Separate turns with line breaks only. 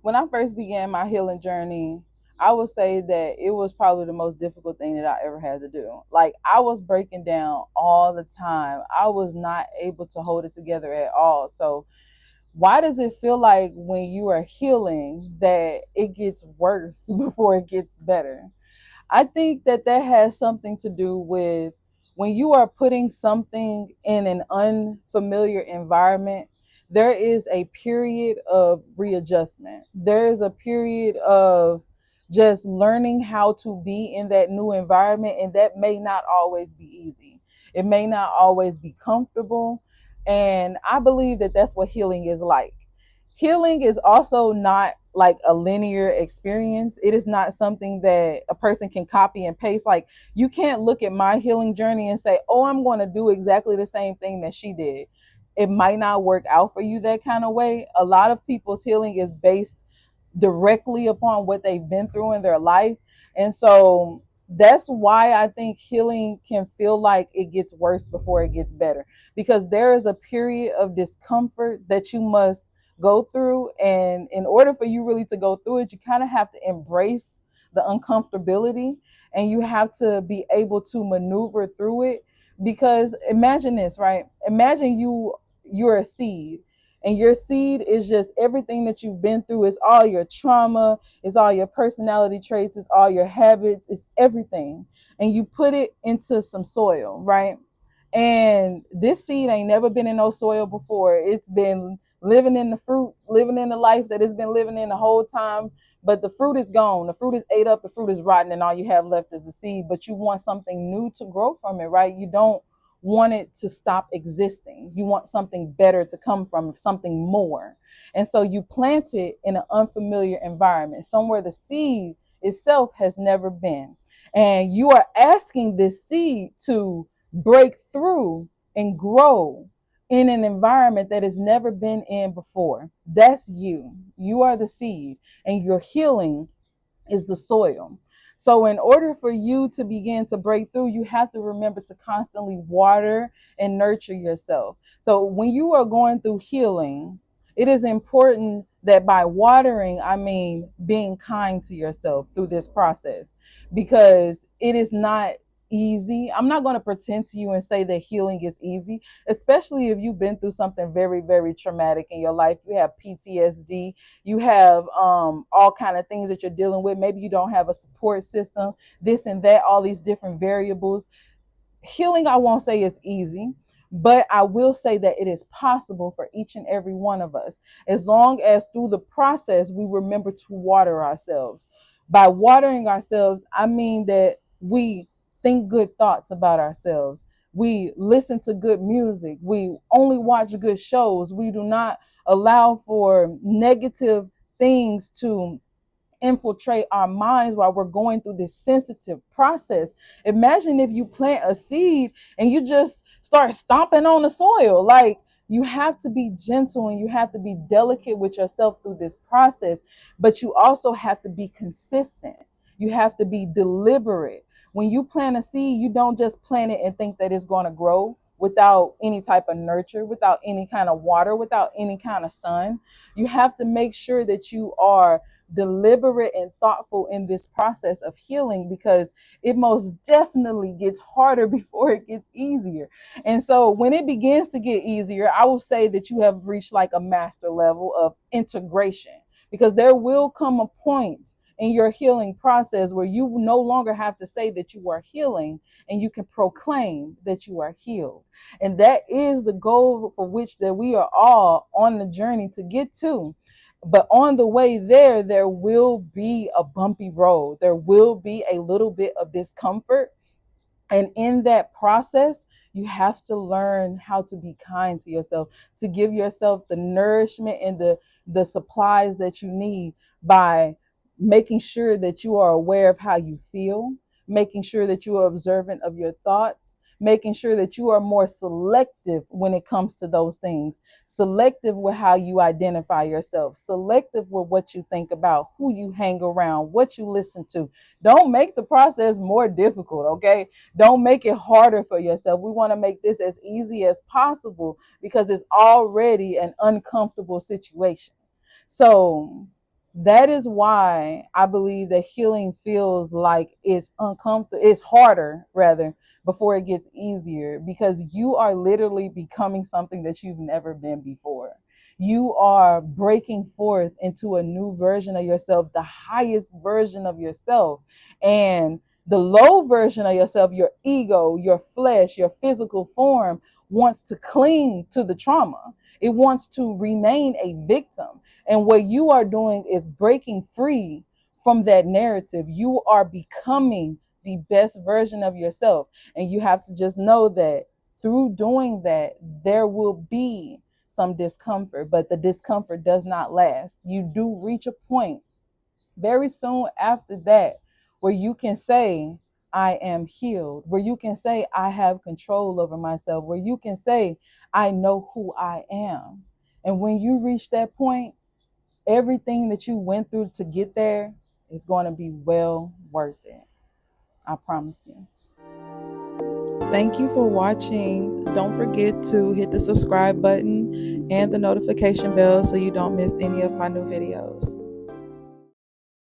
When I first began my healing journey, I would say that it was probably the most difficult thing that I ever had to do. Like, I was breaking down all the time. I was not able to hold it together at all. So why does it feel like when you are healing that it gets worse before it gets better? I think that that has something to do with when you are putting something in an unfamiliar environment, there is a period of readjustment. There is a period of just learning how to be in that new environment, and that may not always be easy. It may not always be comfortable. And I believe that that's what healing is like. Healing is also not like a linear experience. It is not something that a person can copy and paste. Like, you can't look at my healing journey and say, oh, I'm going to do exactly the same thing that she did. It might not work out for you that kind of way. A lot of people's healing is based directly upon what they've been through in their life. And so that's why I think healing can feel like it gets worse before it gets better, because there is a period of discomfort that you must go through. And in order for you really to go through it, you kind of have to embrace the uncomfortability, and you have to be able to maneuver through it. Because imagine this, right? Imagine you're a seed, and your seed is just everything that you've been through. It's all your trauma, it's all your personality traits, it's all your habits, it's everything. And you put it into some soil, right? And this seed ain't never been in no soil before. It's been living in the fruit, living in the life that it's been living in the whole time. But the fruit is gone. The fruit is ate up. The fruit is rotten, and all you have left is the seed. But you want something new to grow from it, right? You don't want it to stop existing. You want something better to come from, something more. And so you plant it in an unfamiliar environment, somewhere the seed itself has never been. And you are asking this seed to break through and grow in an environment that has never been in before. That's you. You are the seed, and your healing is the soil. So, in order for you to begin to break through, you have to remember to constantly water and nurture yourself. So, when you are going through healing, it is important that by watering, I mean being kind to yourself through this process, because it is not easy. I'm not going to pretend to you and say that healing is easy, especially if you've been through something very, very traumatic in your life. You have PTSD, you have all kind of things that you're dealing with. Maybe you don't have a support system, this and that, all these different variables. Healing, I won't say is easy, but I will say that it is possible for each and every one of us, as long as through the process we remember to water ourselves. By watering ourselves, I mean that we think good thoughts about ourselves, we listen to good music, we only watch good shows, we do not allow for negative things to infiltrate our minds while we're going through this sensitive process. Imagine if you plant a seed and you just start stomping on the soil. Like, you have to be gentle and you have to be delicate with yourself through this process, but you also have to be consistent. You have to be deliberate. When you plant a seed, you don't just plant it and think that it's going to grow without any type of nurture, without any kind of water, without any kind of sun. You have to make sure that you are deliberate and thoughtful in this process of healing, because it most definitely gets harder before it gets easier. And so when it begins to get easier, I will say that you have reached like a master level of integration, because there will come a point in your healing process where you no longer have to say that you are healing, and you can proclaim that you are healed. And that is the goal for which that we are all on the journey to get to. But on the way there, there will be a bumpy road. There will be a little bit of discomfort. And in that process, you have to learn how to be kind to yourself, to give yourself the nourishment and the supplies that you need, by making sure that you are aware of how you feel, making sure that you are observant of your thoughts, making sure that you are more selective when it comes to those things, selective with how you identify yourself, selective with what you think about, who you hang around, what you listen to. Don't make the process more difficult, okay? Don't make it harder for yourself. We want to make this as easy as possible, because it's already an uncomfortable situation. So That is why I believe that healing feels like it's uncomfortable, it's harder rather, before it gets easier, because you are literally becoming something that you've never been before. You are breaking forth into a new version of yourself, the highest version of yourself. And the low version of yourself, your ego, your flesh, your physical form, wants to cling to the trauma. It wants to remain a victim. And what you are doing is breaking free from that narrative. You are becoming the best version of yourself. And you have to just know that through doing that, there will be some discomfort, but the discomfort does not last. You do reach a point very soon after that where you can say, I am healed, where you can say, I have control over myself, where you can say, I know who I am. And when you reach that point, everything that you went through to get there is going to be well worth it. I promise you. Thank you for watching. Don't forget to hit the subscribe button and the notification bell so you don't miss any of my new videos.